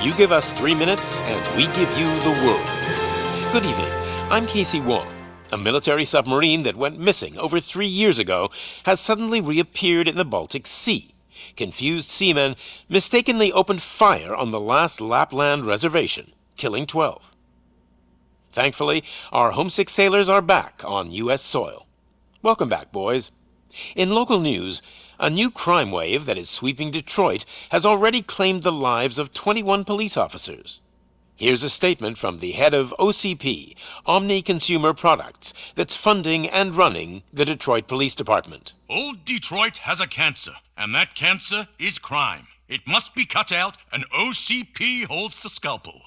You give us 3 minutes, and we give you the world. Good evening. I'm Casey Wong. A military submarine that went missing over 3 years ago has suddenly reappeared in the Baltic Sea. Confused seamen mistakenly opened fire on the last Lapland reservation, killing 12. Thankfully, our homesick sailors are back on U.S. soil. Welcome back, boys. In local news, a new crime wave that is sweeping Detroit has already claimed the lives of 21 police officers. Here's a statement from the head of OCP, Omni Consumer Products, that's funding and running the Detroit Police Department. Old Detroit has a cancer, and that cancer is crime. It must be cut out, and OCP holds the scalpel.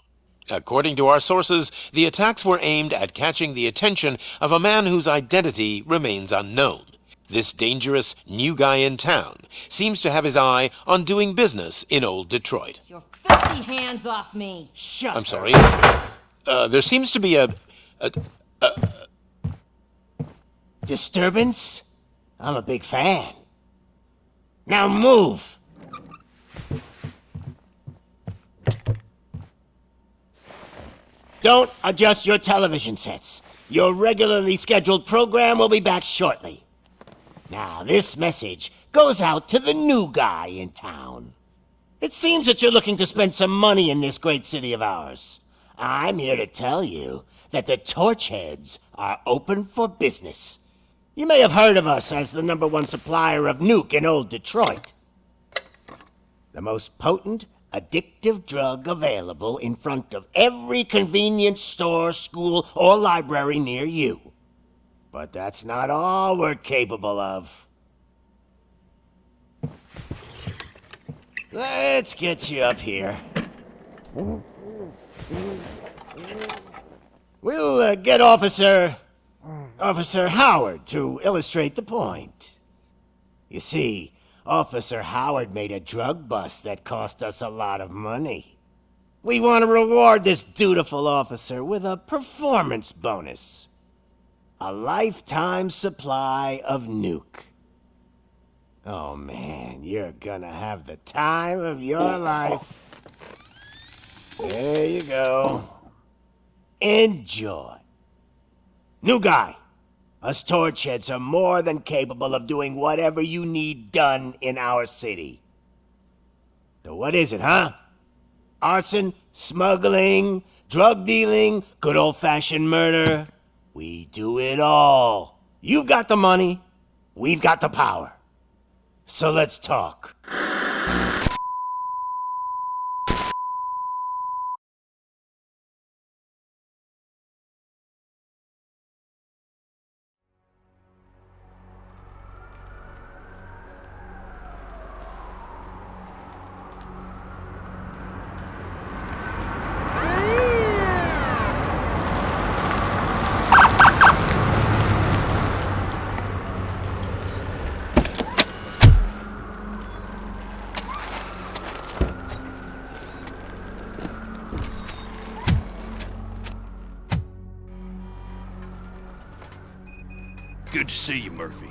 According to our sources, the attacks were aimed at catching the attention of a man whose identity remains unknown. This dangerous new guy in town seems to have his eye on doing business in old Detroit. Your filthy hands off me! Shut I'm sorry. There seems to be a disturbance? I'm a big fan. Now move! Don't adjust your television sets. Your regularly scheduled program will be back shortly. Now, this message goes out to the new guy in town. It seems that you're looking to spend some money in this great city of ours. I'm here to tell you that the Torchheads are open for business. You may have heard of us as the #1 supplier of nuke in old Detroit. The most potent, addictive drug available in front of every convenience store, school, or library near you. But that's not all we're capable of. Let's get you up here. We'll get Officer Howard to illustrate the point. You see, Officer Howard made a drug bust that cost us a lot of money. We want to reward this dutiful officer with a performance bonus. A lifetime supply of nuke. Oh man, you're gonna have the time of your life. There you go. Enjoy. New guy, us Torchheads are more than capable of doing whatever you need done in our city. So what is it, huh? Arson, smuggling, drug dealing, good old-fashioned murder. We do it all. You've got the money, we've got the power. So let's talk. Good to see you, Murphy.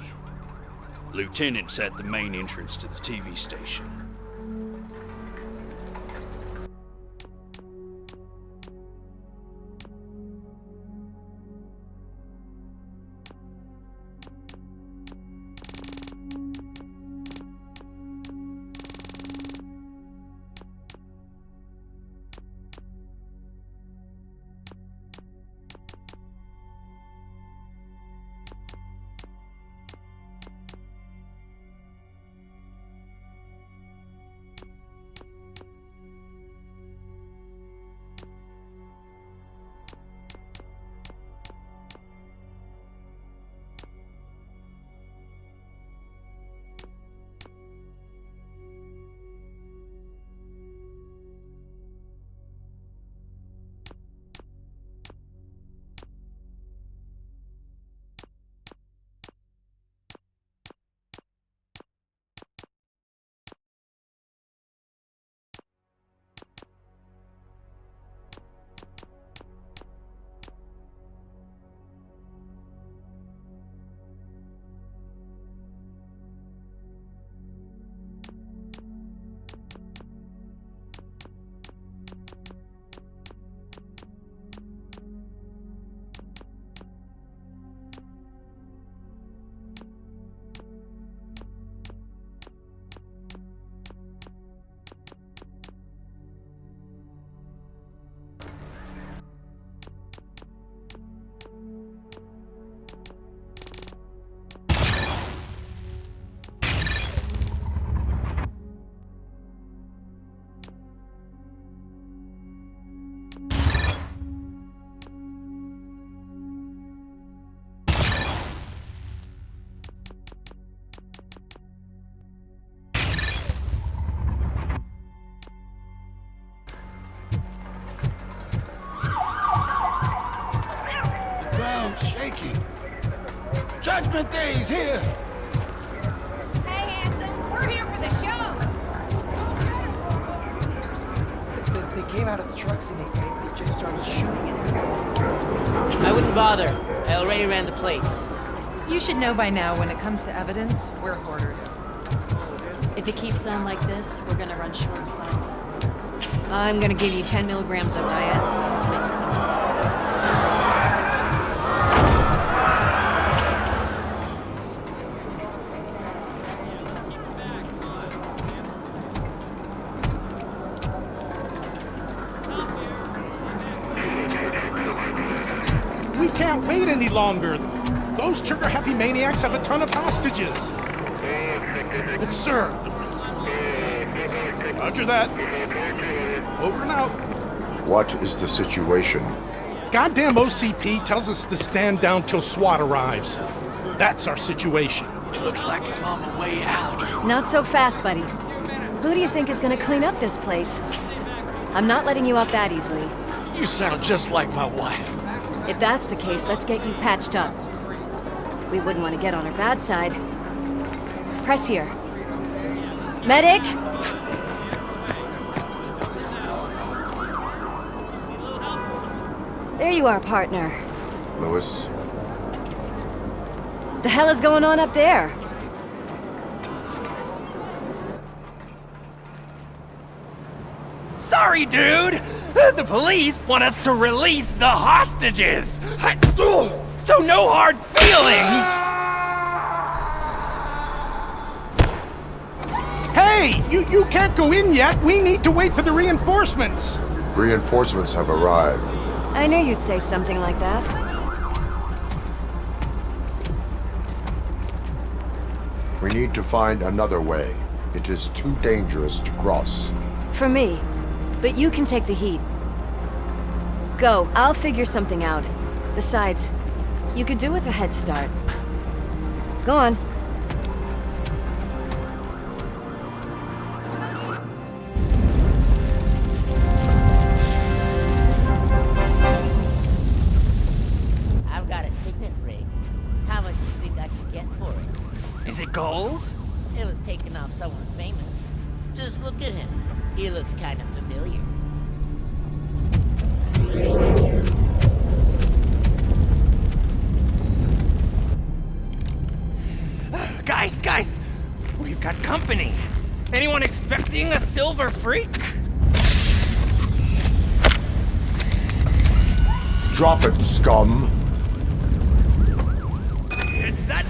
Lieutenant's at the main entrance to the TV station. Judgment Day is here! Hey, handsome, we're here for the show. They came out of the trucks and they just started shooting and everything. I wouldn't bother. I already ran the plates. You should know by now when it comes to evidence, we're hoarders. If it keeps on like this, we're gonna run short of bylaws. I'm gonna give you 10 milligrams of diazepam to make you comfortable. We can't wait any longer. Those trigger-happy maniacs have a ton of hostages. But sir... Roger that. Over and out. What is the situation? Goddamn OCP tells us to stand down till SWAT arrives. That's our situation. Looks like I'm on the way out. Not so fast, buddy. Who do you think is gonna clean up this place? I'm not letting you off that easily. You sound just like my wife. If that's the case, let's get you patched up. We wouldn't want to get on her bad side. Press here. Medic! There you are, partner. Lewis? The hell is going on up there? Sorry, dude! The police want us to release the hostages! So no hard feelings! Hey! You can't go in yet! We need to wait for the reinforcements! Reinforcements have arrived. I knew you'd say something like that. We need to find another way. It is too dangerous to cross. For me. But you can take the heat. Go, I'll figure something out. Besides, you could do with a head start. Go on. I've got a signet ring. How much do you think I could get for it? Is it gold? It was taken off someone famous. Just look at him. He looks kind of familiar. Guys, we've got company. Anyone expecting a silver freak? Drop it, scum! It's that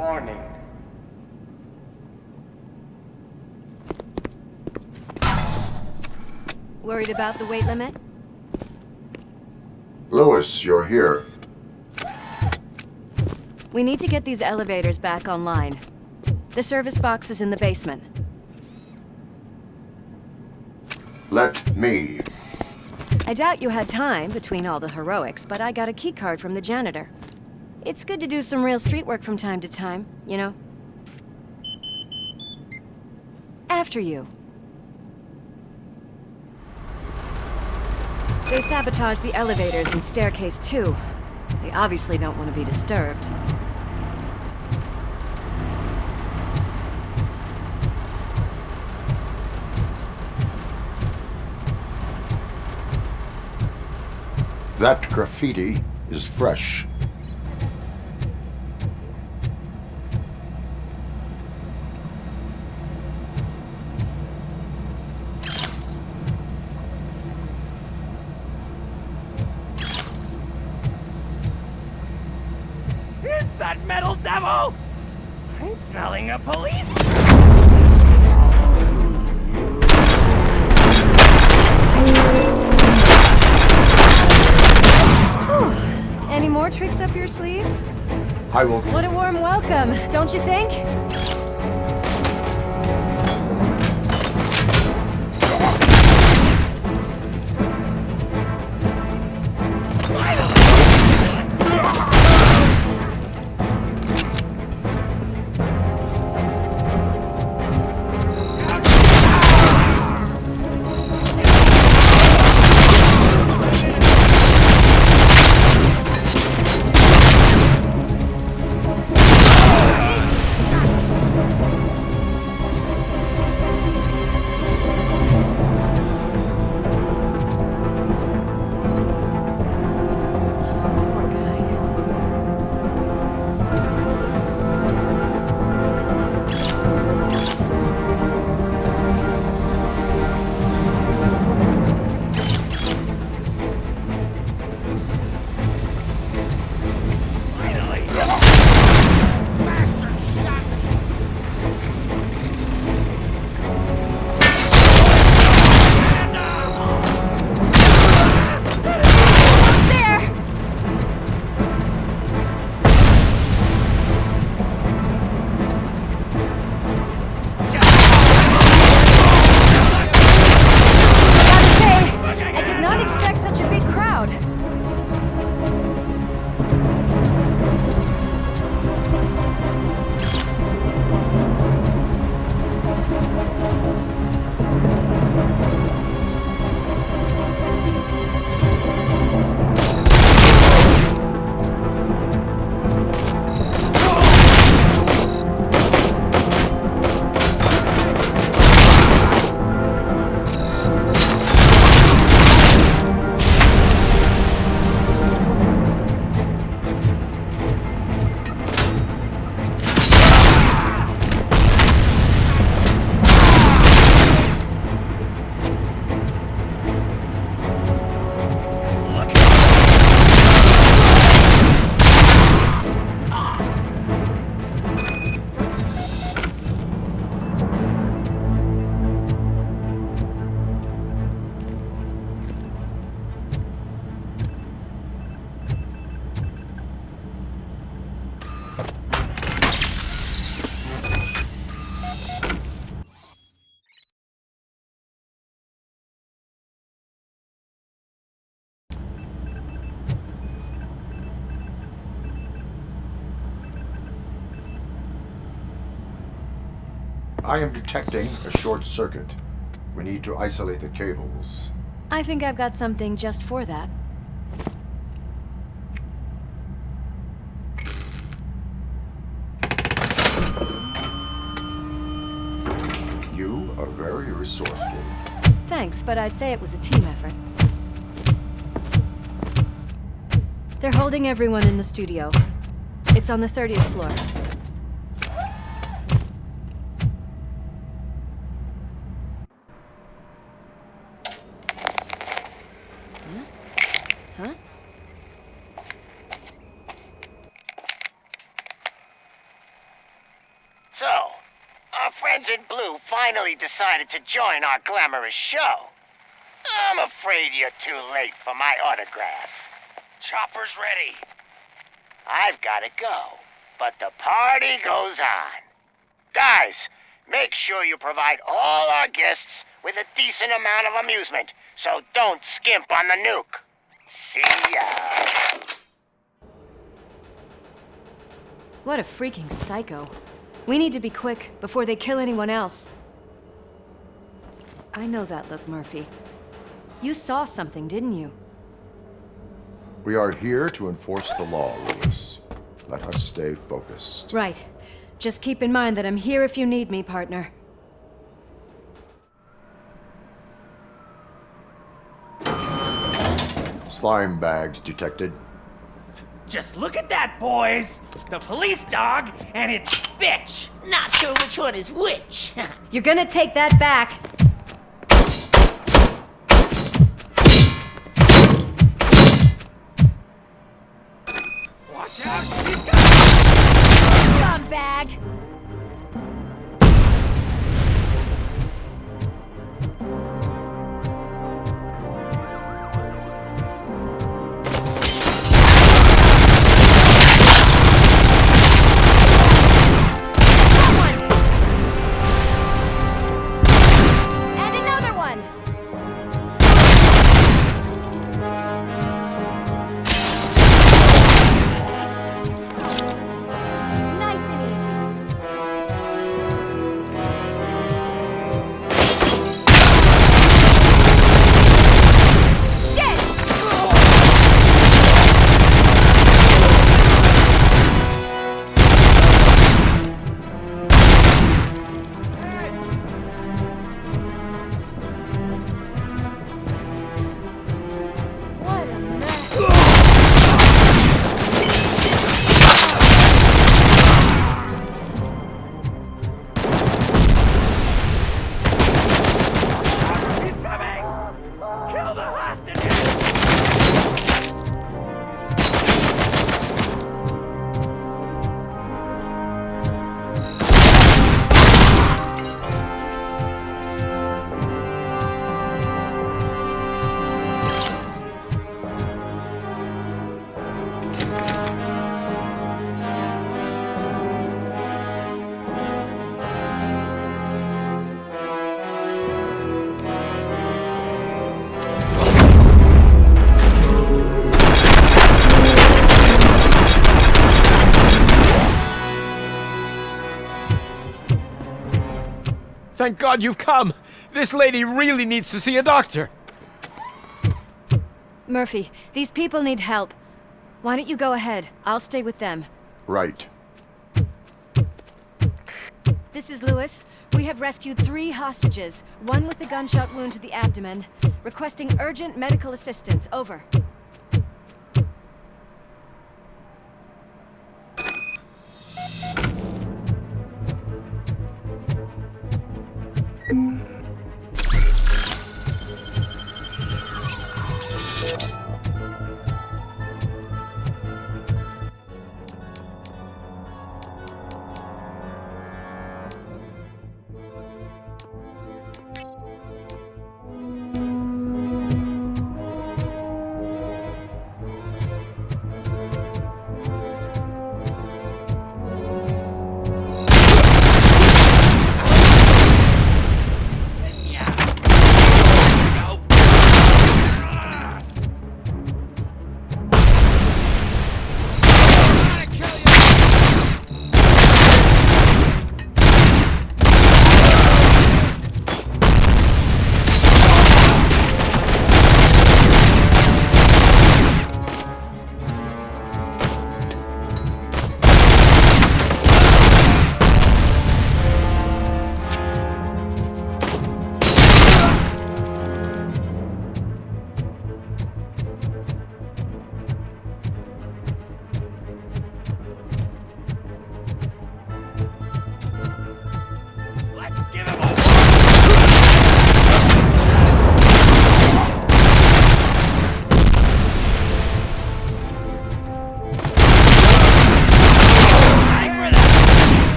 Warning. Worried about the weight limit? Lewis, you're here. We need to get these elevators back online. The service box is in the basement. Let me. I doubt you had time between all the heroics, but I got a keycard from the janitor. It's good to do some real street work from time to time, you know? After you. They sabotaged the elevators and staircase too. They obviously don't want to be disturbed. That graffiti is fresh. It's that metal devil! I'm smelling a police! Any more tricks up your sleeve? I will. What a warm welcome, don't you think? I am detecting a short circuit. We need to isolate the cables. I think I've got something just for that. You are very resourceful. Thanks, but I'd say it was a team effort. They're holding everyone in the studio. It's on the 30th floor. Huh? So, our friends in blue finally decided to join our glamorous show. I'm afraid you're too late for my autograph. Chopper's ready. I've gotta go, but the party goes on. Guys, make sure you provide all our guests with a decent amount of amusement, so don't skimp on the nuke. See ya. What a freaking psycho. We need to be quick before they kill anyone else. I know that look, Murphy. You saw something, didn't you? We are here to enforce the law, Lewis. Let us stay focused. Right. Just keep in mind that I'm here if you need me, partner. Slime bags detected. Just look at that, boys! The police dog and its bitch! Not sure which one is which. You're gonna take that back. Watch out! She's got Scumbag! And another one! Nice and easy. Shit! What a mess. Kill the hostages! Thank God you've come! This lady really needs to see a doctor! Murphy, these people need help. Why don't you go ahead? I'll stay with them. Right. This is Lewis. We have rescued 3 hostages, one with a gunshot wound to the abdomen. Requesting urgent medical assistance. Over.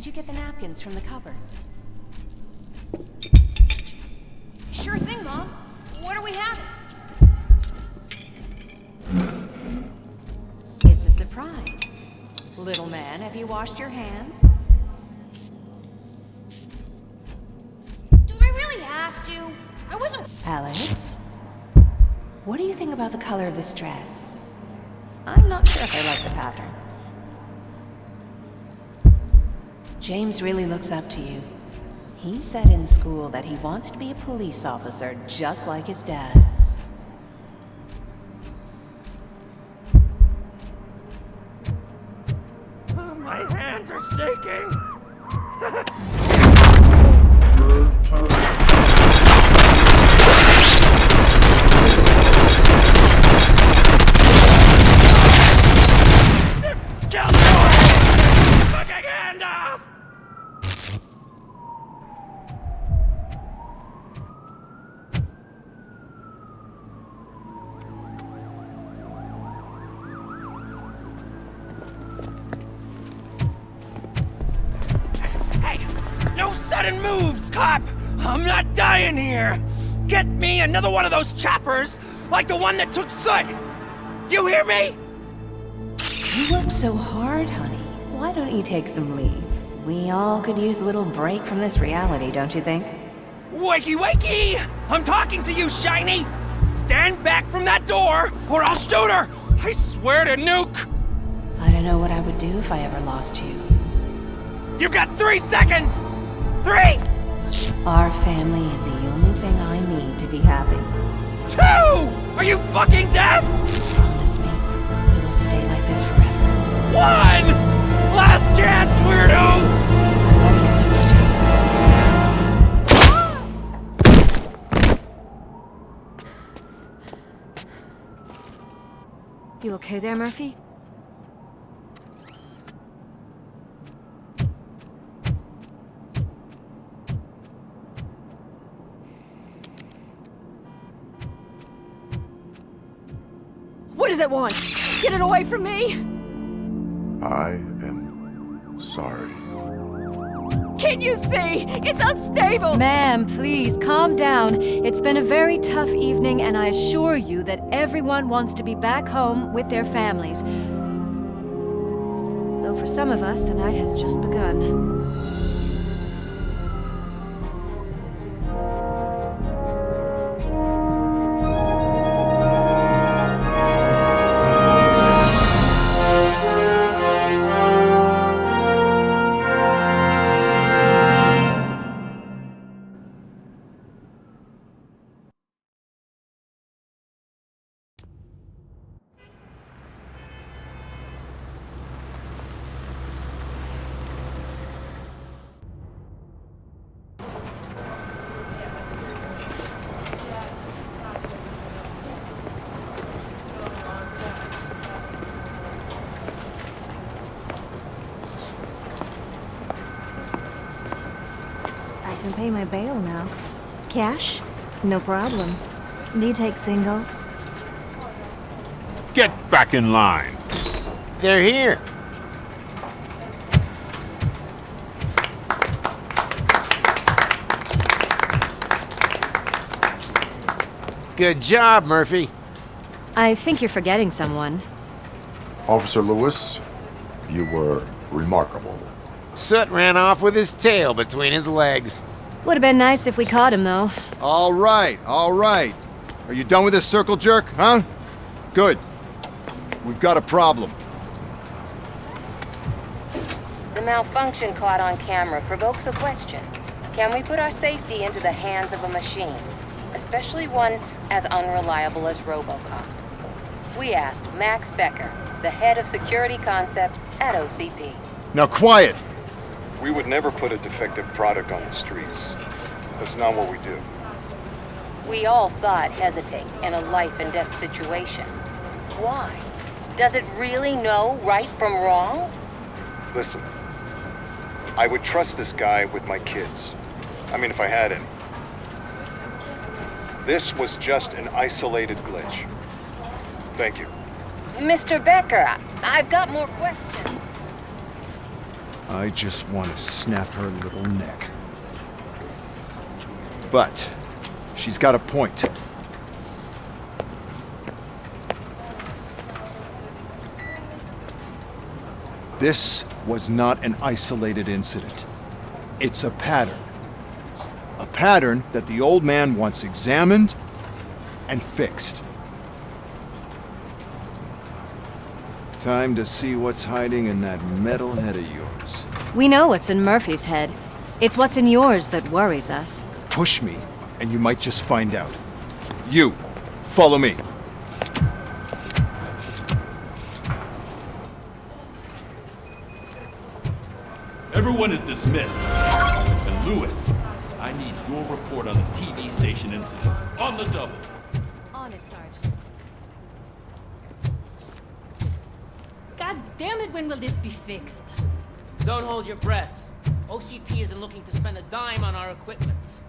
did you get the napkins from the cupboard? Sure thing, Mom. What are we having? It's a surprise. Little man, have you washed your hands? Do I really have to? I wasn't... Alex? What do you think about the color of this dress? I'm not sure if I like the pattern. James really looks up to you. He said in school that he wants to be a police officer just like his dad. My hands are shaking! Kill me! Fucking hand off! No sudden moves, cop! I'm not dying here! Get me another one of those choppers, like the one that took Soot! You hear me? You work so hard, honey. Why don't you take some leave? We all could use a little break from this reality, don't you think? Wakey wakey! I'm talking to you, Shiny! Stand back from that door, or I'll shoot her! I swear to nuke! I don't know what I would do if I ever lost you. You got 3 seconds! 3! Our family is the only thing I need to be happy. 2! Are you fucking deaf? Promise me, we will stay like this forever. 1! Last chance, weirdo! I love you so much, Alex. You okay there, Murphy? What does it want? Get it away from me! I am sorry. Can't you see? It's unstable! Ma'am, please, calm down. It's been a very tough evening, and I assure you that everyone wants to be back home with their families. Though for some of us, the night has just begun. I can pay my bail now. Cash? No problem. Do you take singles? Get back in line. They're here. Good job, Murphy. I think you're forgetting someone. Officer Lewis, you were remarkable. Soot ran off with his tail between his legs. Would have been nice if we caught him, though. All right, all right. Are you done with this circle jerk, huh? Good. We've got a problem. The malfunction caught on camera provokes a question. Can we put our safety into the hands of a machine? Especially one as unreliable as RoboCop. We asked Max Becker, the head of security concepts at OCP. Now quiet! We would never put a defective product on the streets. That's not what we do. We all saw it hesitate in a life and death situation. Why? Does it really know right from wrong? Listen, I would trust this guy with my kids. I mean, if I had any. This was just an isolated glitch. Thank you. Mr. Becker, I've got more questions. I just want to snap her little neck. But she's got a point. This was not an isolated incident. It's a pattern. A pattern that the old man wants examined and fixed. Time to see what's hiding in that metal head of yours. We know what's in Murphy's head. It's what's in yours that worries us. Push me, and you might just find out. You, follow me. Everyone is dismissed. And Lewis, I need your report on the TV station incident. On the double. On it, Sarge. God damn it, when will this be fixed? Don't hold your breath. OCP isn't looking to spend a dime on our equipment.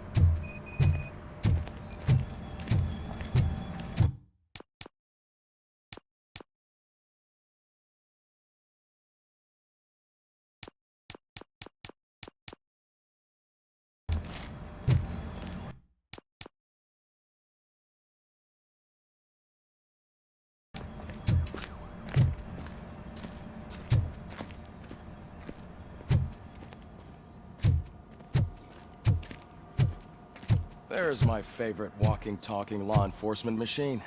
There's my favorite walking, talking law enforcement machine.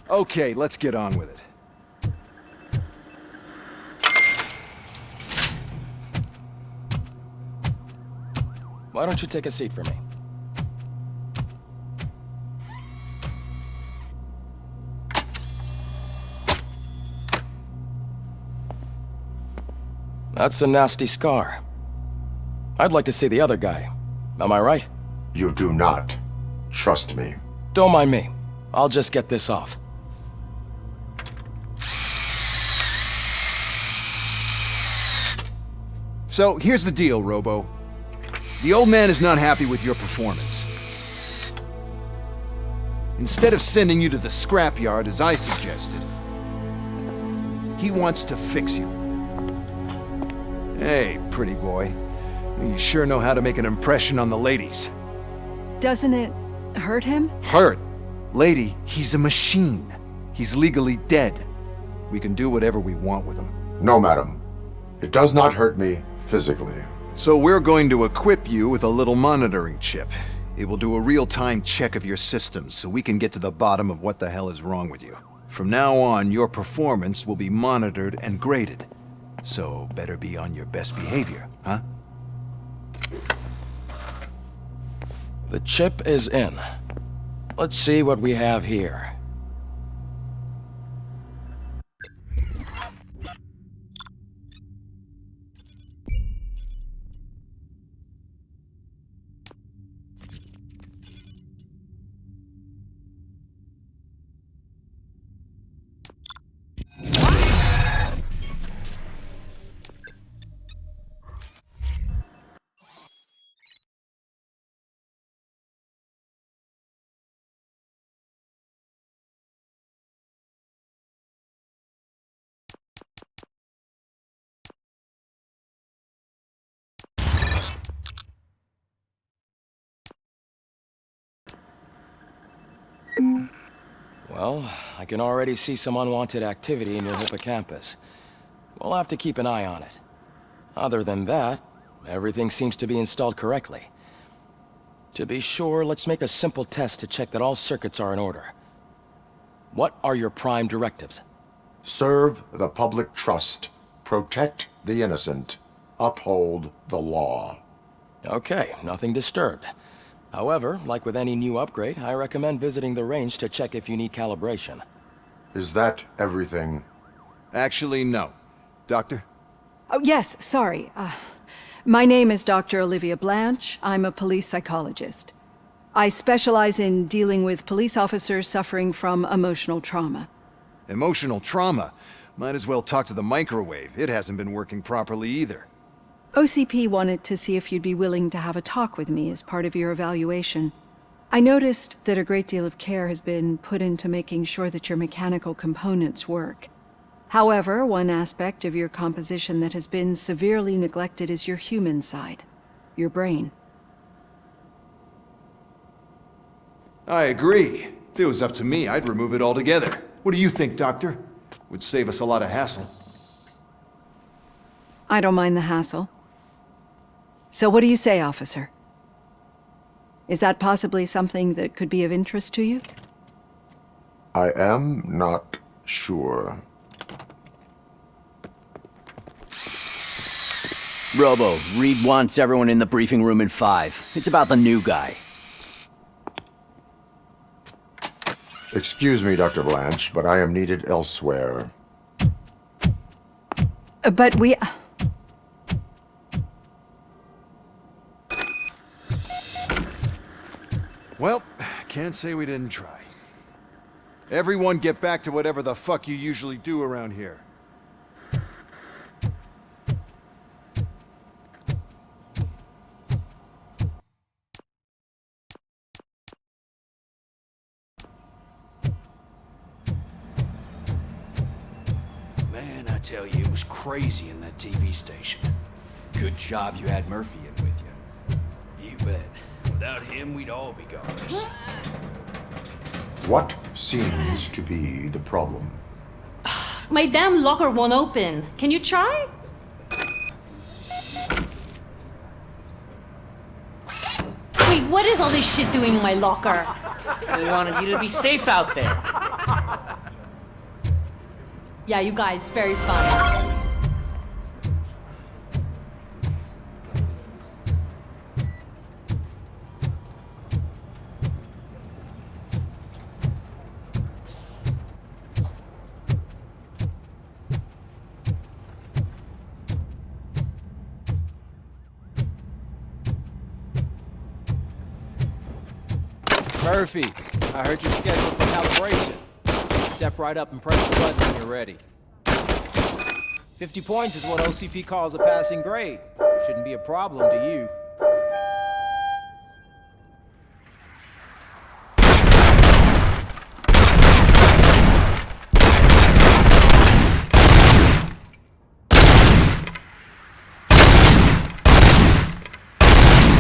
Okay, let's get on with it. Why don't you take a seat for me? That's a nasty scar. I'd like to see the other guy. Am I right? You do not. Trust me. Don't mind me. I'll just get this off. So, here's the deal, Robo. The old man is not happy with your performance. Instead of sending you to the scrapyard as I suggested, he wants to fix you. Hey, pretty boy. You sure know how to make an impression on the ladies. Doesn't it hurt him? Hurt? Lady, he's a machine. He's legally dead. We can do whatever we want with him. No, madam. It does not hurt me physically. So we're going to equip you with a little monitoring chip. It will do a real-time check of your systems so we can get to the bottom of what the hell is wrong with you. From now on, your performance will be monitored and graded. So better be on your best behavior, huh? The chip is in. Let's see what we have here. Well, I can already see some unwanted activity in your hippocampus. We'll have to keep an eye on it. Other than that, everything seems to be installed correctly. To be sure, let's make a simple test to check that all circuits are in order. What are your prime directives? Serve the public trust. Protect the innocent. Uphold the law. Okay, nothing disturbed. However, like with any new upgrade, I recommend visiting the range to check if you need calibration. Is that everything? Actually, no. Doctor? Oh, yes, sorry. My name is Dr. Olivia Blanche. I'm a police psychologist. I specialize in dealing with police officers suffering from emotional trauma. Emotional trauma? Might as well talk to the microwave. It hasn't been working properly either. OCP wanted to see if you'd be willing to have a talk with me as part of your evaluation. I noticed that a great deal of care has been put into making sure that your mechanical components work. However, one aspect of your composition that has been severely neglected is your human side, your brain. I agree. If it was up to me, I'd remove it altogether. What do you think, Doctor? Would save us a lot of hassle. I don't mind the hassle. So what do you say, officer? Is that possibly something that could be of interest to you? I am not sure. Robo, Reed wants everyone in the briefing room in 5. It's about the new guy. Excuse me, Dr. Blanche, but I am needed elsewhere. But we... Well, can't say we didn't try. Everyone get back to whatever the fuck you usually do around here. Man, I tell you, it was crazy in that TV station. Good job you had Murphy in with you. You bet. Without him, we'd all be goners. What seems to be the problem? My damn locker won't open. Can you try? Wait, what is all this shit doing in my locker? We wanted you to be safe out there. Yeah, you guys, very fun. Murphy, I heard you're scheduled for calibration. Step right up and press the button when you're ready. 50 points is what OCP calls a passing grade. Shouldn't be a problem to you.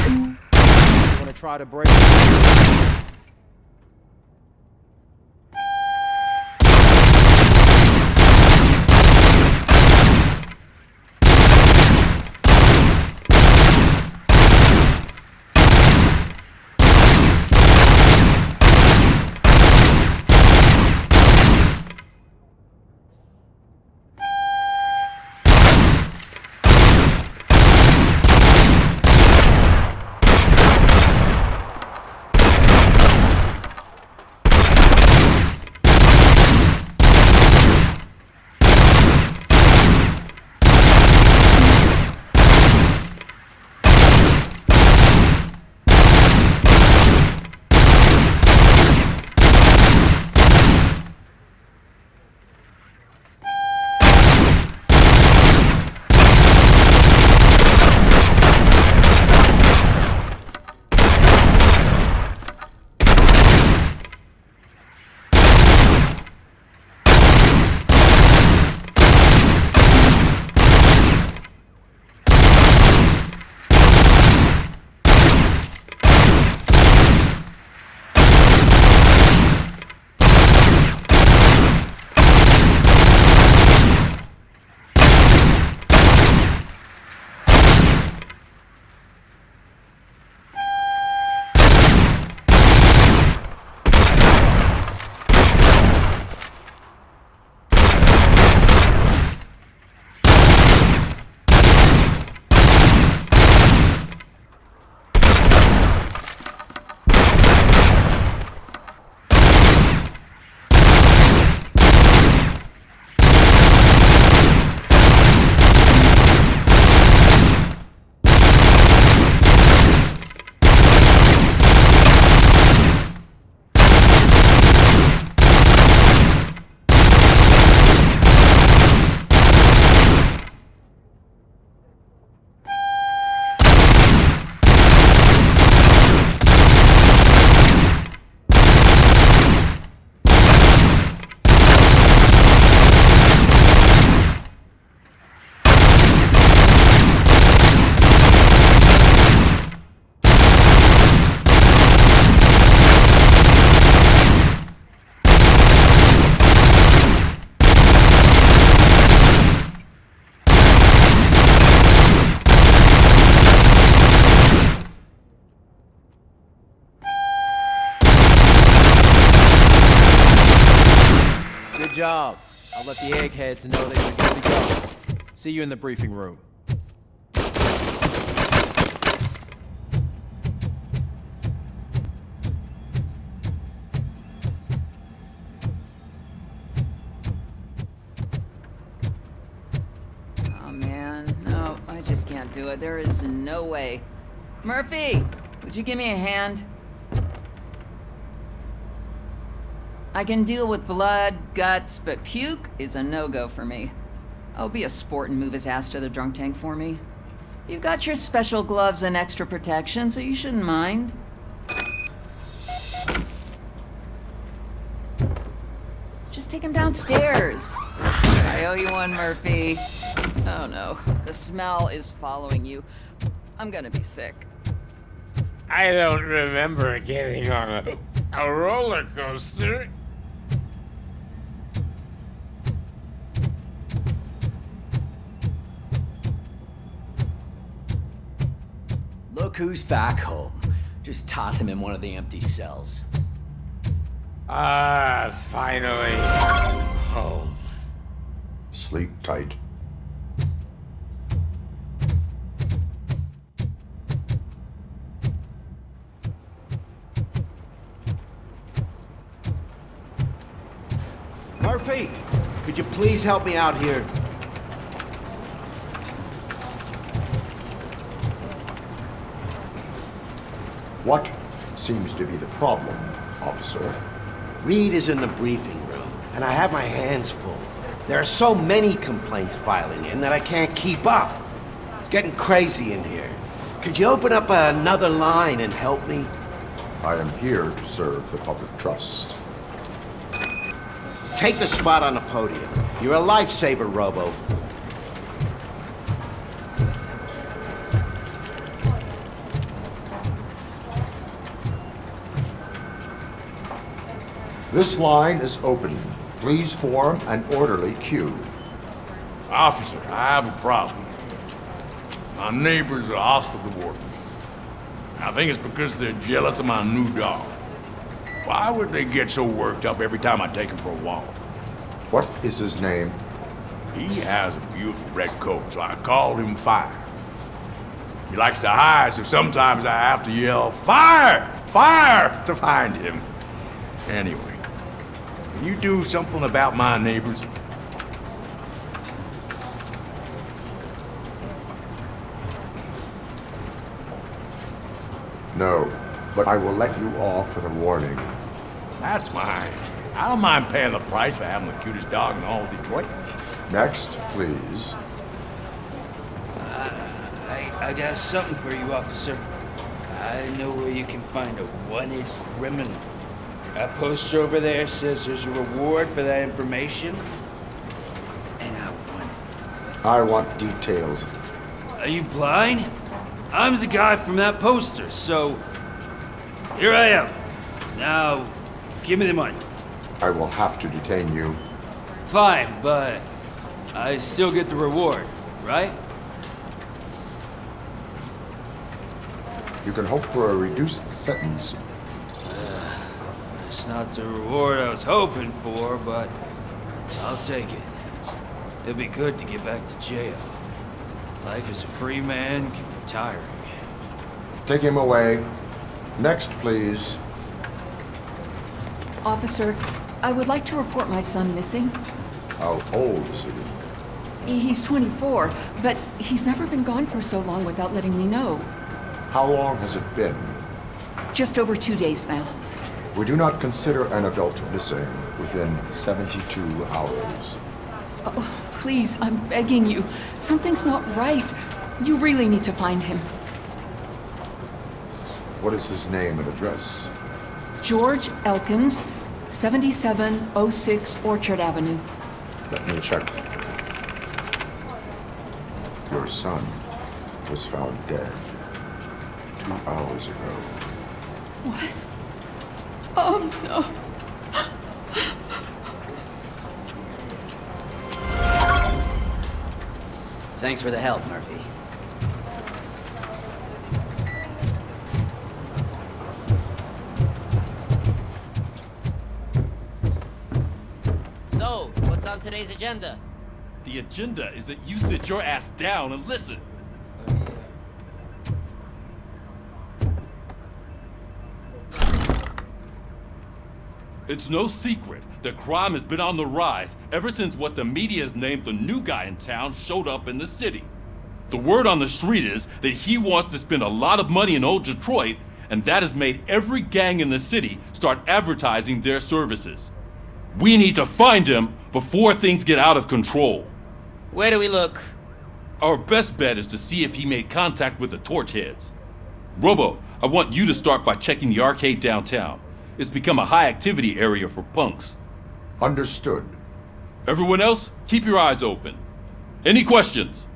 You wanna try to break it? job. I'll let the eggheads know that you're good to go. See you in the briefing room. Oh man, no, I just can't do it. There is no way. Murphy, would you give me a hand? I can deal with blood, guts, but puke is a no-go for me. Oh, be a sport and move his ass to the drunk tank for me. You've got your special gloves and extra protection, so you shouldn't mind. Just take him downstairs. I owe you one, Murphy. Oh no, the smell is following you. I'm gonna be sick. I don't remember getting on a roller coaster. Look who's back home. Just toss him in one of the empty cells. Finally. Home. Sleep tight. Murphy, could you please help me out here? What seems to be the problem, officer? Reed is in the briefing room, and I have my hands full. There are so many complaints filing in that I can't keep up. It's getting crazy in here. Could you open up another line and help me? I am here to serve the public trust. Take the spot on the podium. You're a lifesaver, Robo. This line is open. Please form an orderly queue. Officer, I have a problem. My neighbors are hostile toward me. I think it's because they're jealous of my new dog. Why would they get so worked up every time I take him for a walk? What is his name? He has a beautiful red coat, so I called him Fire. He likes to hide, so sometimes I have to yell, "Fire! Fire!" to find him. Anyway, can you do something about my neighbors? No, but I will let you off with a warning. That's fine. I don't mind paying the price for having the cutest dog in all of Detroit. Next, please. I got something for you, officer. I know where you can find a wanted criminal. That poster over there says there's a reward for that information, and I want it. I want details. Are you blind? I'm the guy from that poster, so here I am. Now, give me the money. I will have to detain you. Fine, but I still get the reward, right? You can hope for a reduced sentence. It's not the reward I was hoping for, but I'll take it. It'd be good to get back to jail. Life as a free man can be tiring. Take him away. Next, please. Officer, I would like to report my son missing. How old is he? He's 24, but he's never been gone for so long without letting me know. How long has it been? Just over 2 days now. We do not consider an adult missing within 72 hours. Oh, please, I'm begging you. Something's not right. You really need to find him. What is his name and address? George Elkins, 7706 Orchard Avenue. Let me check. Your son was found dead 2 hours ago. What? Oh, no. Thanks for the help, Murphy. So, on today's agenda? The agenda is that you sit your ass down and listen. It's no secret that crime has been on the rise ever since what the media has named the new guy in town showed up in the city. The word on the street is that he wants to spend a lot of money in old Detroit, and that has made every gang in the city start advertising their services. We need to find him before things get out of control. Where do we look? Our best bet is to see if he made contact with the torch heads. Robo, I want you to start by checking the arcade downtown. It's become a high-activity area for punks. Understood. Everyone else, keep your eyes open. Any questions?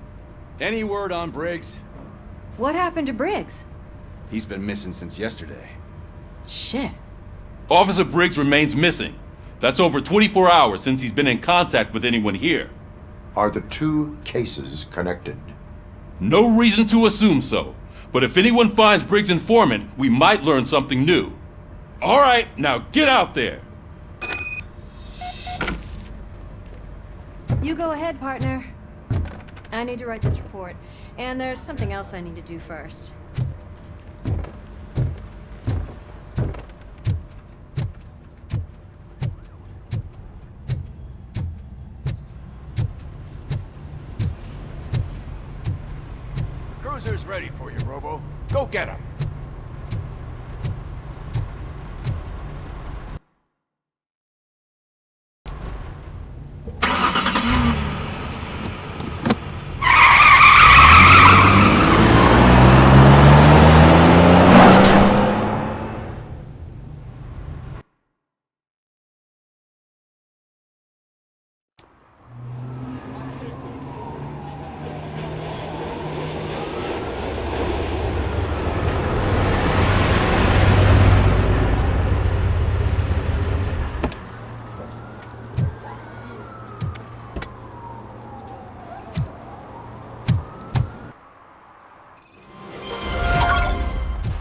Any word on Briggs? What happened to Briggs? He's been missing since yesterday. Shit. Officer Briggs remains missing. That's over 24 hours since he's been in contact with anyone here. Are the two cases connected? No reason to assume so. But if anyone finds Briggs' informant, we might learn something new. All right, now get out there. You go ahead, partner. I need to write this report, and there's something else I need to do first. Cruiser's ready for you, Robo. Go get him.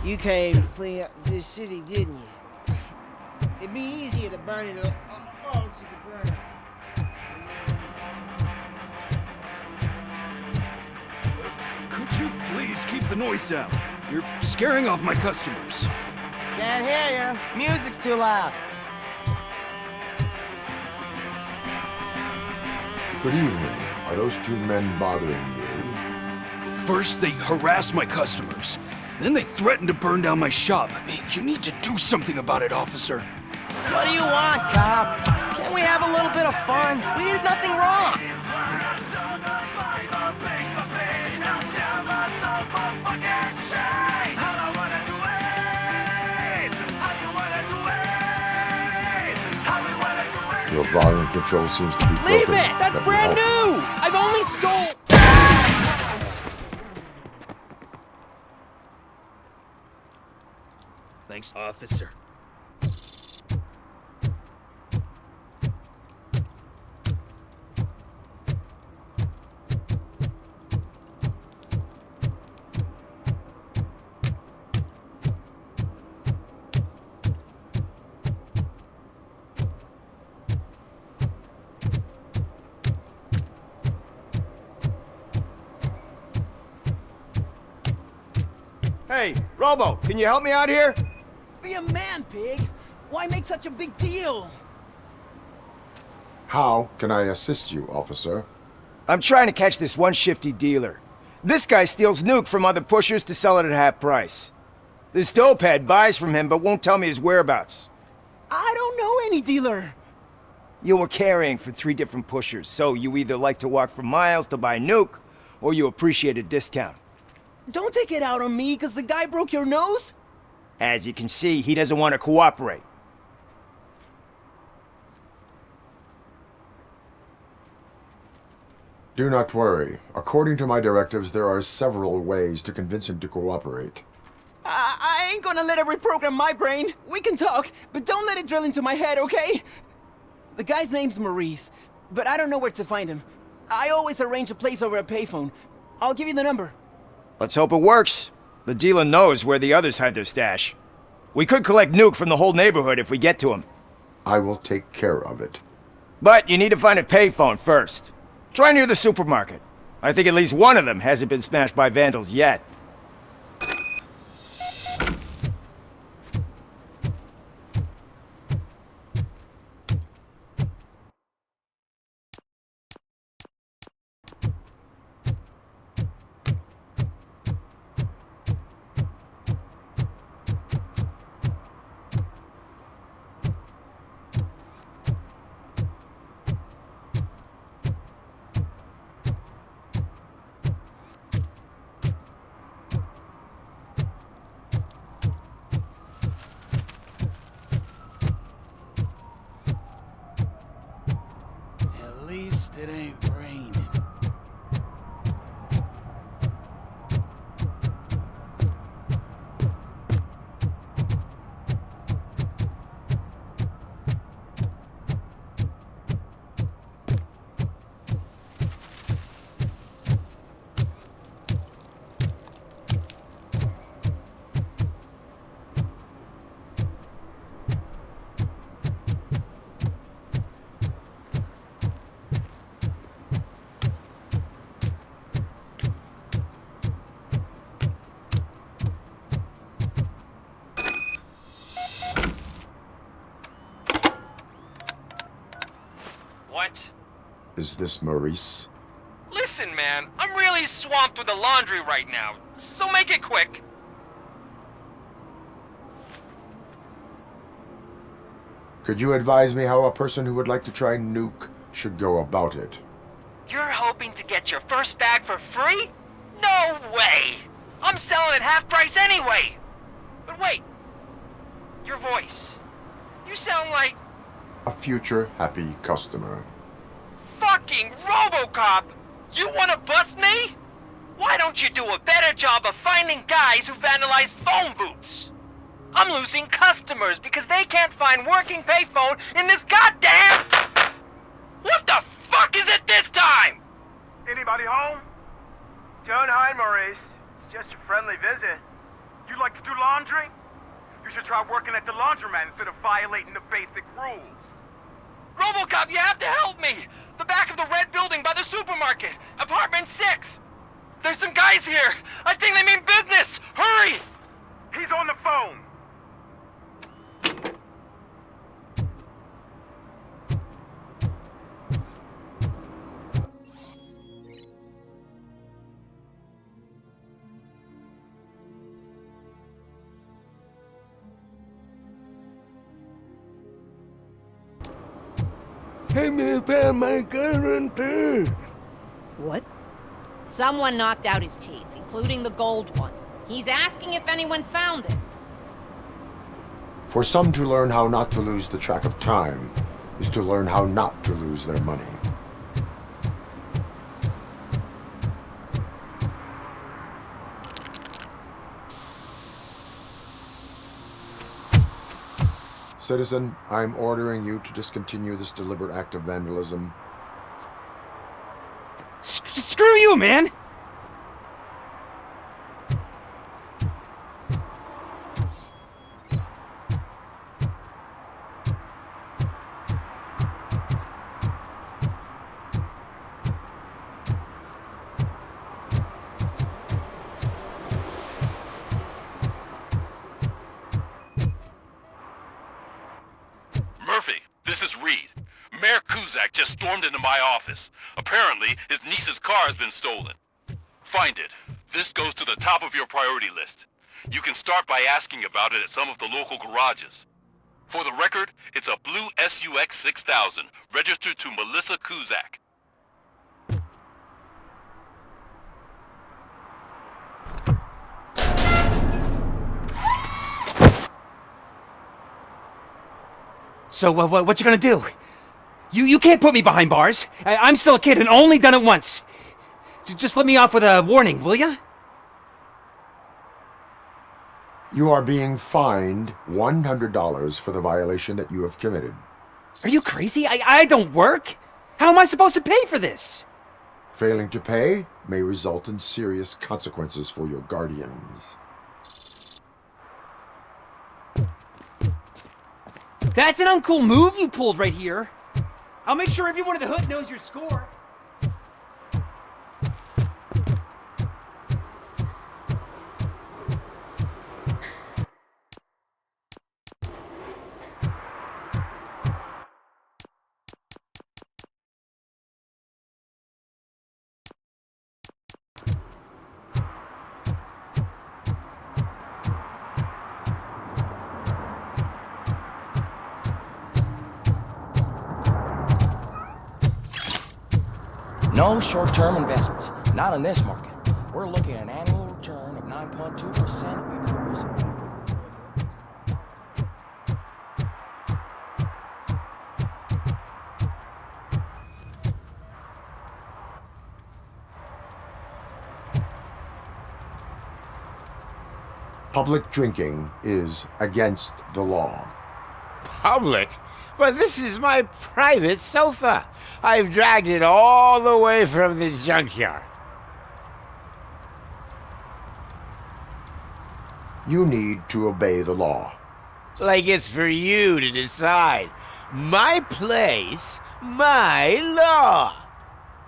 You came to clean up this city, didn't you? It'd be easier to burn it all to the ground. Could you please keep the noise down? You're scaring off my customers. Can't hear you. Music's too loud. Good evening. Are those two men bothering you? First, they harass my customers. Then they threaten to burn down my shop. You need to do something about it, officer. What do you want, cop? Can't we have a little bit of fun? We did nothing wrong. Your volume control seems to be broken. Leave it! That's brand new! I've only stole... Thanks, officer. Hey, Robo, can you help me out here? Be a man, pig. Why make such a big deal? How can I assist you, officer? I'm trying to catch this one shifty dealer. This guy steals nuke from other pushers to sell it at half price. This dopehead buys from him but won't tell me his whereabouts. I don't know any dealer. You were carrying for 3 different pushers, so you either like to walk for miles to buy nuke, or you appreciate a discount. Don't take it out on me, because the guy broke your nose? As you can see, he doesn't want to cooperate. Do not worry. According to my directives, there are several ways to convince him to cooperate. I ain't gonna let it reprogram my brain. We can talk, but don't let it drill into my head, okay? The guy's name's Maurice, but I don't know where to find him. I always arrange a place over a payphone. I'll give you the number. Let's hope it works. The dealer knows where the others hide their stash. We could collect nuke from the whole neighborhood if we get to him. I will take care of it. But you need to find a payphone first. Try near the supermarket. I think at least one of them hasn't been smashed by vandals yet. At least it ain't raining. What? Is this Maurice? Listen, man, I'm really swamped with the laundry right now, so make it quick. Could you advise me how a person who would like to try nuke should go about it? You're hoping to get your first bag for free? No way! I'm selling at half price anyway! But wait, your voice. You sound like A future happy customer. fucking RoboCop! You wanna bust me? Why don't you do a better job of finding guys who vandalize phone booths? I'm losing customers because they can't find working payphone in this goddamn... What the fuck is it this time? Anybody home? Don't hide, Maurice. It's just a friendly visit. You like to do laundry? You should try working at the laundromat instead of violating the basic rules. RoboCop, you have to help me! The back of the red building by the supermarket, apartment 6. There's some guys here. I think they mean business. Hurry! He's on the phone. Hey, me found my guarantee. What? Someone knocked out his teeth, including the gold one. He's asking if anyone found it. For some to learn how not to lose the track of time is to learn how not to lose their money. Citizen, I'm ordering you to discontinue this deliberate act of vandalism. Screw you, man! Murphy, this is Reed. Mayor Kuzak just stormed into my office. Apparently, his niece's car has been stolen. Find it. This goes to the top of your priority list. You can start by asking about it at some of the local garages. For the record, it's a blue SUX 6000, registered to Melissa Kuzak. So, what you gonna do? You can't put me behind bars. I'm still a kid and only done it once. Just let me off with a warning, will ya? You are being fined $100 for the violation that you have committed. Are you crazy? I don't work. How am I supposed to pay for this? Failing to pay may result in serious consequences for your guardians. That's an uncool move you pulled right here. I'll make sure everyone in the hood knows your score. No short-term investments. Not in this market. We're looking at an annual return of 9.2%. Public drinking is against the law. Public? But this is my private sofa. I've dragged it all the way from the junkyard. You need to obey the law. Like it's for you to decide. My place, my law.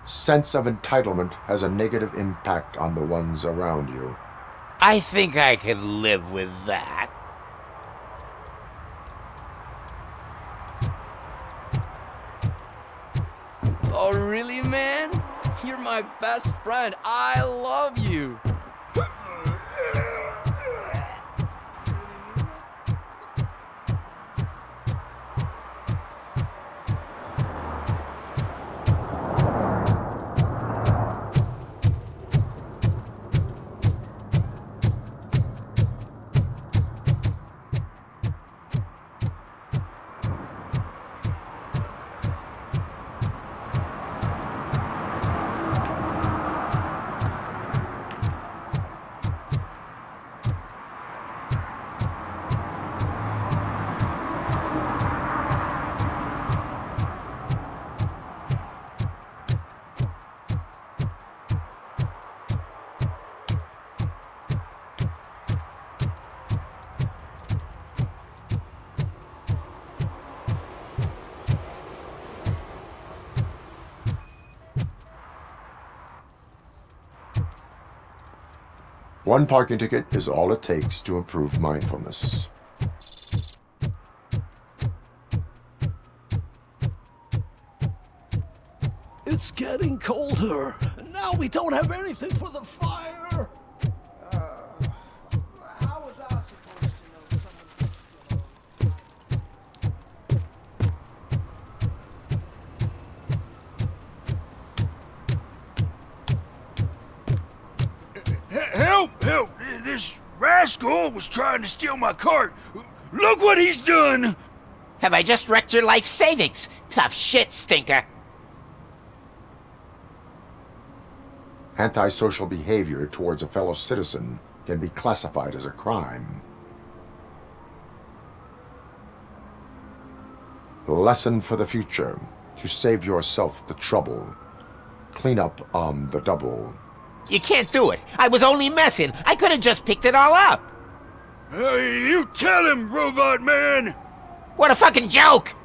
Sense of entitlement has a negative impact on the ones around you. I think I can live with that. Oh, really, man? You're my best friend. I love you. One parking ticket is all it takes to improve mindfulness. It's getting colder. Now we don't have anything for the fire. How was I supposed to know someone was Help! Help! This rascal was trying to steal my cart. Look what he's done! Have I just wrecked your life savings? Tough shit, stinker. Antisocial behavior towards a fellow citizen can be classified as a crime. Lesson for the future: to save yourself the trouble. Clean up on the double. You can't do it. I was only messing. I could have just picked it all up. Hey, you tell him, Robot Man! What a fucking joke!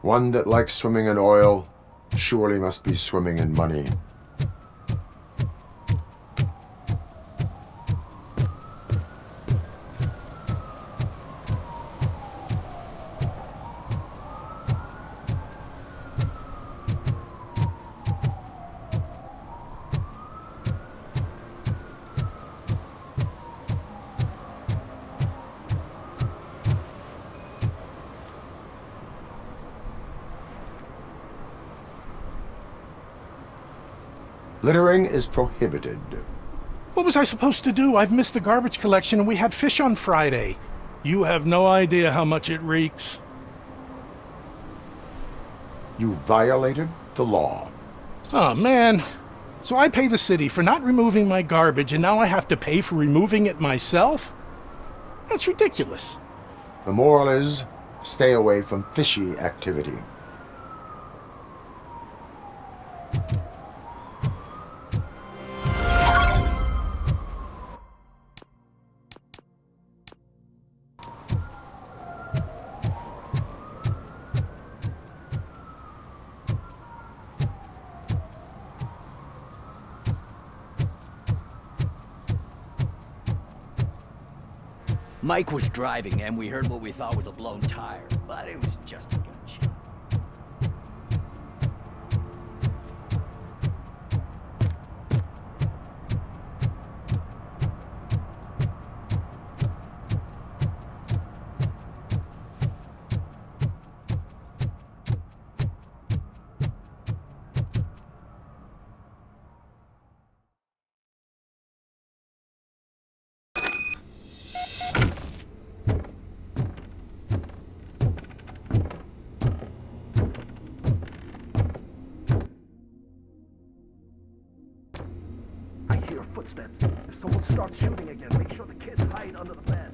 One that likes swimming in oil surely must be swimming in money. Littering is prohibited. What was I supposed to do? I've missed the garbage collection and we had fish on Friday. You have no idea how much it reeks. You violated the law. Oh, man. So I pay the city for not removing my garbage, and now I have to pay for removing it myself? That's ridiculous. The moral is, stay away from fishy activity. Mike was driving and we heard what we thought was a blown tire, but it was just a gunshot. I hear footsteps. If someone starts shooting again, make sure the kids hide under the bed.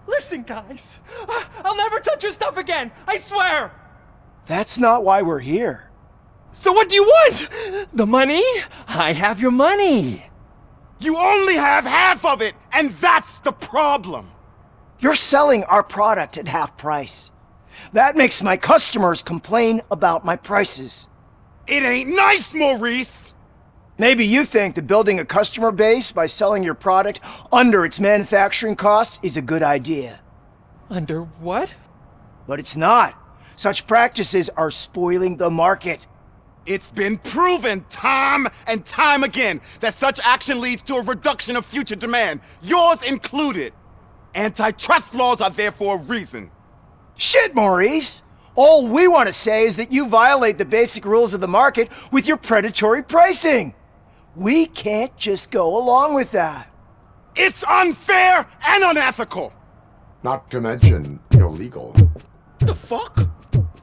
Listen, guys. I'll never touch your stuff again. I swear. That's not why we're here. So what do you want? The money? I have your money. You only have half of it, and that's the problem. You're selling our product at half price. That makes my customers complain about my prices. It ain't nice, Maurice! Maybe you think that building a customer base by selling your product under its manufacturing cost is a good idea. Under what? But it's not. Such practices are spoiling the market. It's been proven time and time again that such action leads to a reduction of future demand, yours included. Antitrust laws are there for a reason. Shit, Maurice! All we want to say is that you violate the basic rules of the market with your predatory pricing. We can't just go along with that. It's unfair and unethical! Not to mention illegal. The fuck?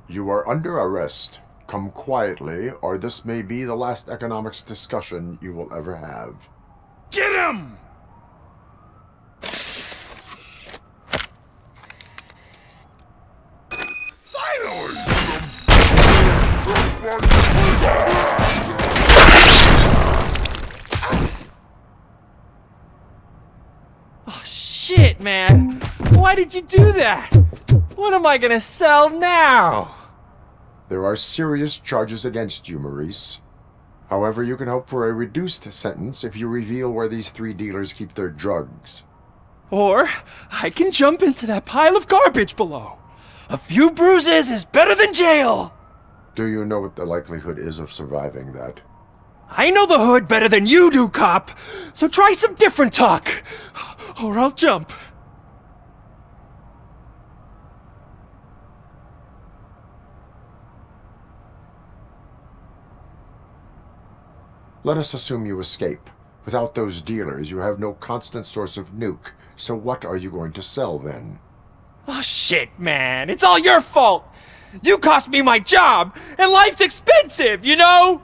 You are under arrest. Come quietly, or this may be the last economics discussion you will ever have. Get him! Oh, shit, man. Why did you do that? What am I gonna sell now? There are serious charges against you, Maurice. However, you can hope for a reduced sentence if you reveal where these 3 dealers keep their drugs. Or I can jump into that pile of garbage below. A few bruises is better than jail. Do you know what the likelihood is of surviving that? I know the hood better than you do, cop. So try some different talk, or I'll jump. Let us assume you escape. Without those dealers, you have no constant source of nuke. So what are you going to sell then? Oh shit, man. It's all your fault. You cost me my job, and life's expensive, you know?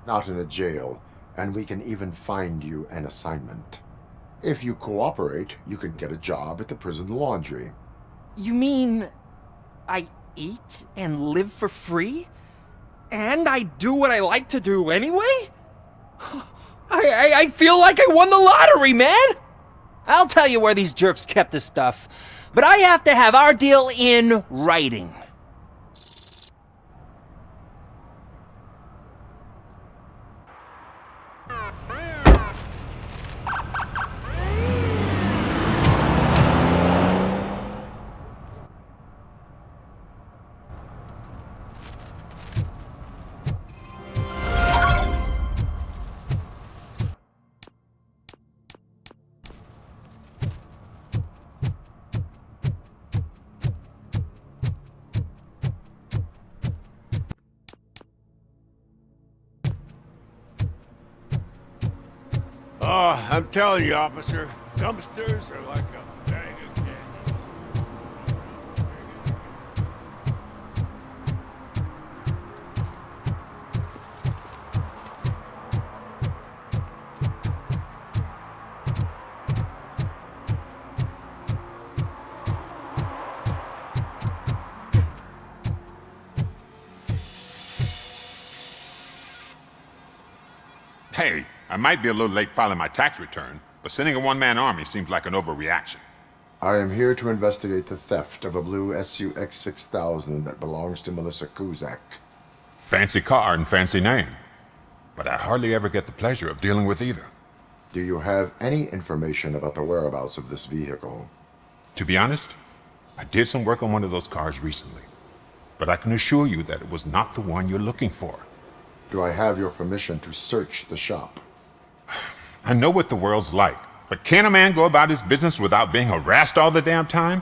Not in a jail, and we can even find you an assignment. If you cooperate, you can get a job at the prison laundry. You mean I eat and live for free? And I do what I like to do anyway? I feel like I won the lottery, man! I'll tell you where these jerks kept this stuff, but I have to have our deal in writing. Oh, I'm telling you, officer, dumpsters are like a bag of candy. Hey, I might be a little late filing my tax return, but sending a one-man army seems like an overreaction. I am here to investigate the theft of a blue SUX 6000 that belongs to Melissa Kuzak. Fancy car and fancy name, but I hardly ever get the pleasure of dealing with either. Do you have any information about the whereabouts of this vehicle? To be honest, I did some work on one of those cars recently, but I can assure you that it was not the one you're looking for. Do I have your permission to search the shop? I know what the world's like, but can a man go about his business without being harassed all the damn time?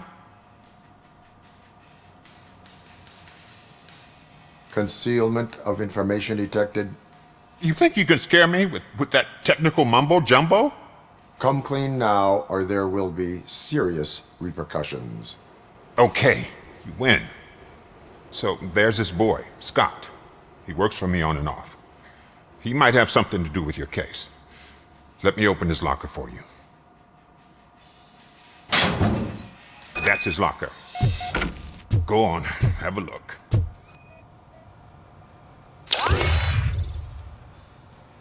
Concealment of information detected. You think you can scare me with that technical mumbo-jumbo? Come clean now, or there will be serious repercussions. Okay, you win. So there's this boy, Scott. He works for me on and off. He might have something to do with your case. Let me open his locker for you. That's his locker. Go on, have a look.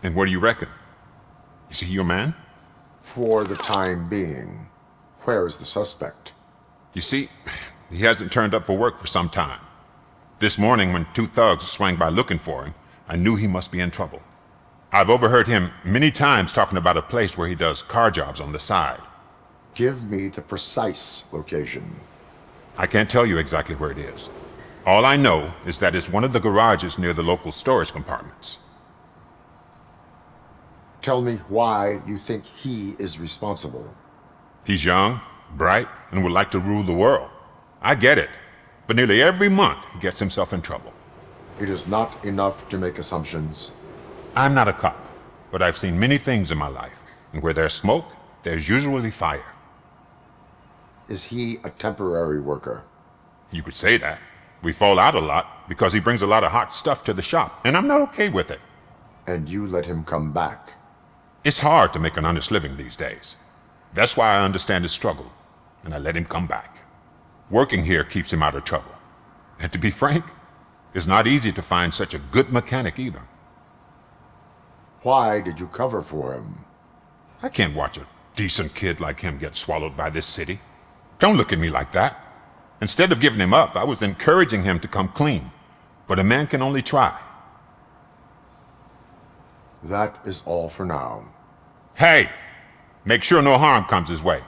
And what do you reckon? Is he your man? For the time being. Where is the suspect? You see, he hasn't turned up for work for some time. This morning, when 2 thugs swang by looking for him, I knew he must be in trouble. I've overheard him many times talking about a place where he does car jobs on the side. Give me the precise location. I can't tell you exactly where it is. All I know is that it's one of the garages near the local storage compartments. Tell me why you think he is responsible. He's young, bright, and would like to rule the world. I get it. But nearly every month, he gets himself in trouble. It is not enough to make assumptions. I'm not a cop, but I've seen many things in my life. And where there's smoke, there's usually fire. Is he a temporary worker? You could say that. We fall out a lot because he brings a lot of hot stuff to the shop, and I'm not okay with it. And you let him come back? It's hard to make an honest living these days. That's why I understand his struggle, and I let him come back. Working here keeps him out of trouble. And to be frank, it's not easy to find such a good mechanic either. Why did you cover for him? I can't watch a decent kid like him get swallowed by this city. Don't look at me like that. Instead of giving him up, I was encouraging him to come clean. But a man can only try. That is all for now. Hey! Make sure no harm comes his way.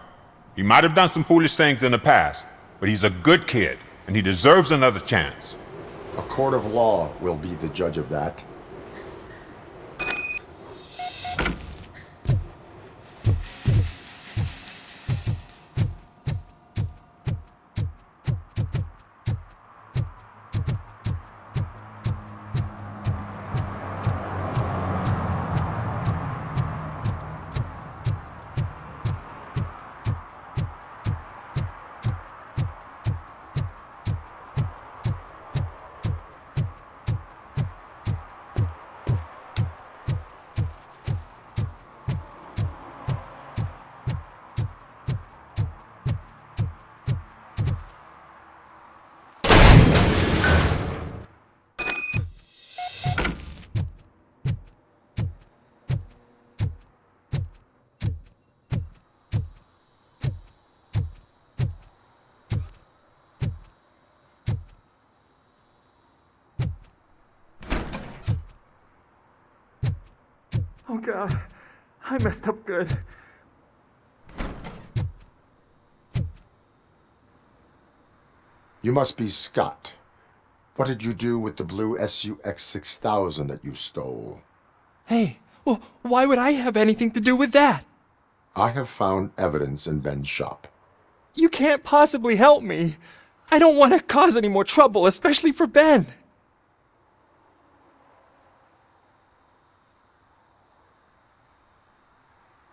He might have done some foolish things in the past, but he's a good kid, and he deserves another chance. A court of law will be the judge of that. Oh God, I messed up good. You must be Scott. What did you do with the blue SUX 6000 that you stole? Hey, well, why would I have anything to do with that? I have found evidence in Ben's shop. You can't possibly help me. I don't want to cause any more trouble, especially for Ben.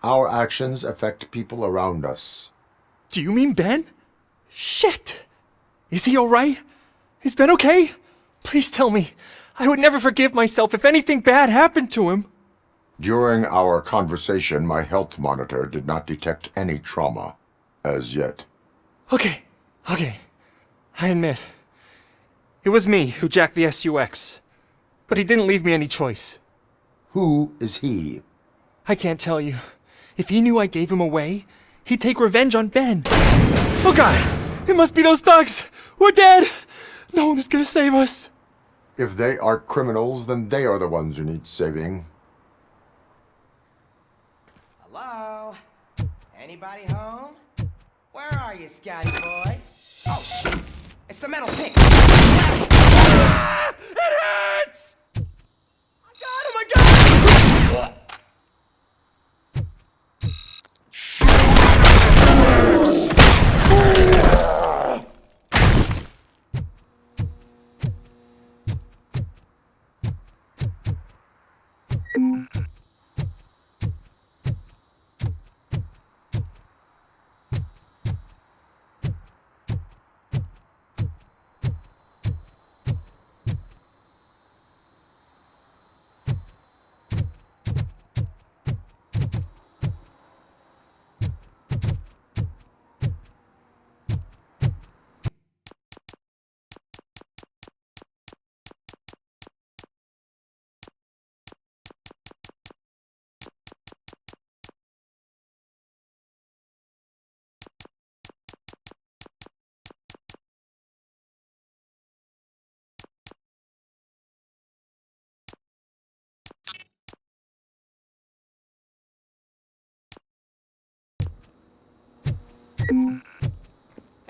Our actions affect people around us. Do you mean Ben? Shit! Is he alright? Is Ben okay? Please tell me. I would never forgive myself if anything bad happened to him. During our conversation, my health monitor did not detect any trauma. As yet. Okay. I admit. It was me who jacked the SUX. But he didn't leave me any choice. Who is he? I can't tell you. If he knew I gave him away, he'd take revenge on Ben. Oh God! It must be those thugs! We're dead! No one is gonna save us! If they are criminals, then they are the ones who need saving. Hello? Anybody home? Where are you, Scotty boy? Oh, shit! It's the metal pick! Ah! It hurts! Oh my God!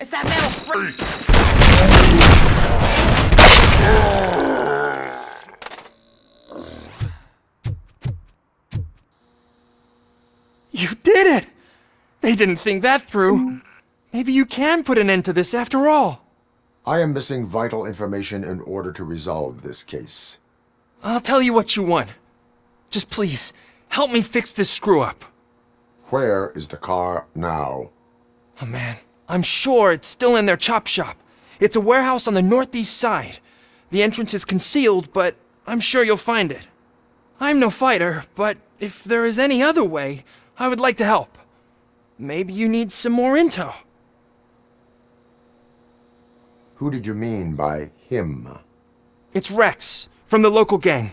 It's that metal freak! You did it! They didn't think that through. Maybe you can put an end to this after all. I am missing vital information in order to resolve this case. I'll tell you what you want. Just please, help me fix this screw-up. Where is the car now? Oh man, I'm sure it's still in their chop shop. It's a warehouse on the northeast side. The entrance is concealed, but I'm sure you'll find it. I'm no fighter, but if there is any other way, I would like to help. Maybe you need some more intel. Who did you mean by him? It's Rex, from the local gang.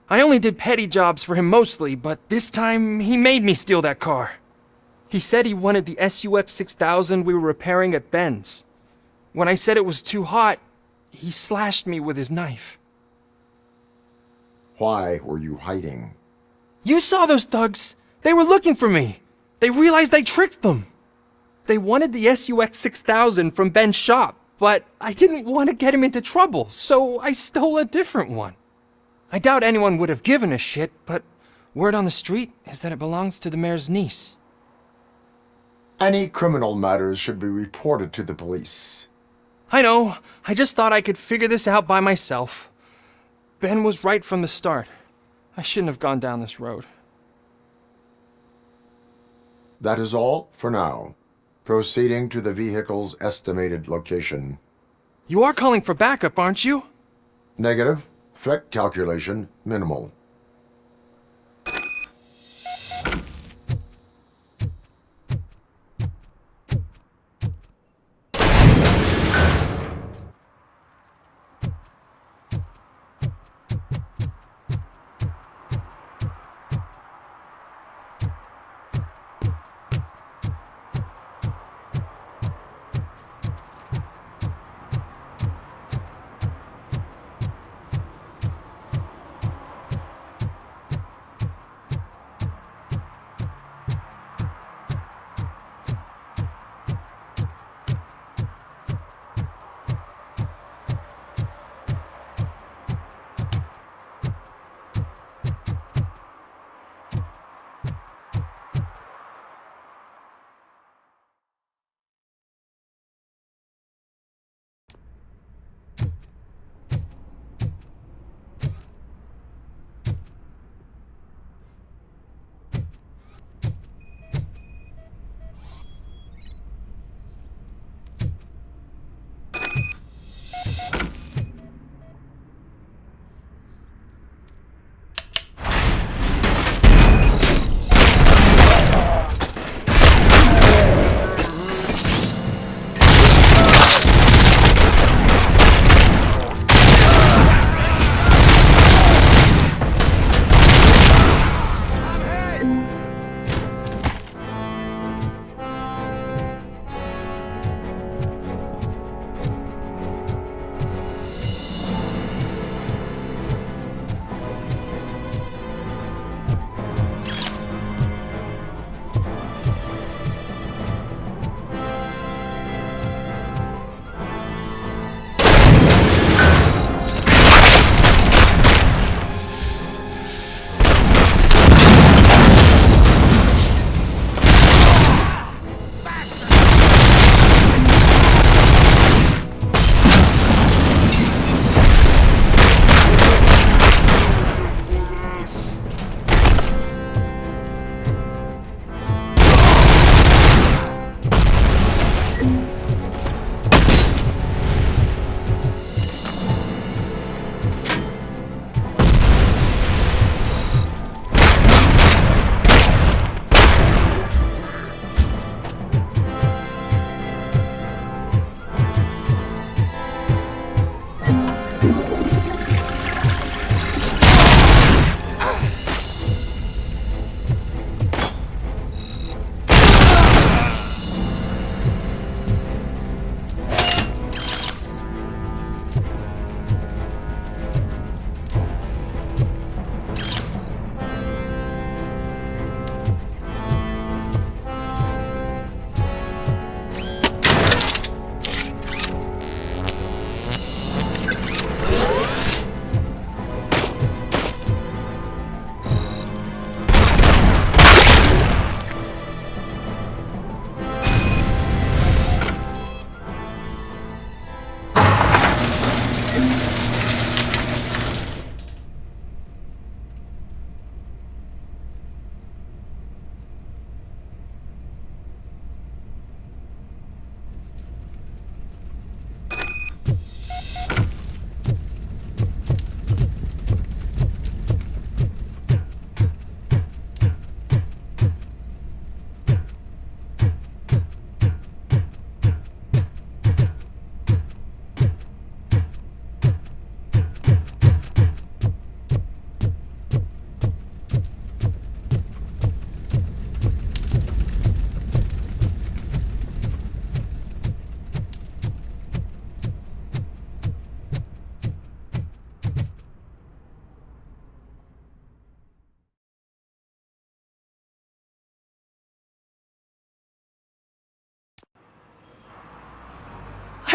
I only did petty jobs for him mostly, but this time he made me steal that car. He said he wanted the SUX 6000 we were repairing at Ben's. When I said it was too hot, he slashed me with his knife. Why were you hiding? You saw those thugs! They were looking for me! They realized I tricked them! They wanted the SUX 6000 from Ben's shop, but I didn't want to get him into trouble, so I stole a different one. I doubt anyone would have given a shit, but word on the street is that it belongs to the mayor's niece. Any criminal matters should be reported to the police. I know. I just thought I could figure this out by myself. Ben was right from the start. I shouldn't have gone down this road. That is all for now. Proceeding to the vehicle's estimated location. You are calling for backup, aren't you? Negative. Threat calculation minimal.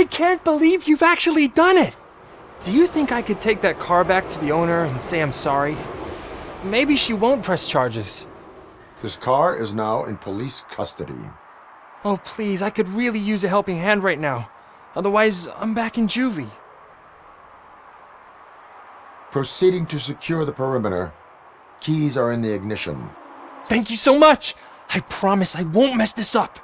I can't believe you've actually done it! Do you think I could take that car back to the owner and say I'm sorry? Maybe she won't press charges. This car is now in police custody. Oh, please, I could really use a helping hand right now. Otherwise, I'm back in juvie. Proceeding to secure the perimeter. Keys are in the ignition. Thank you so much! I promise I won't mess this up.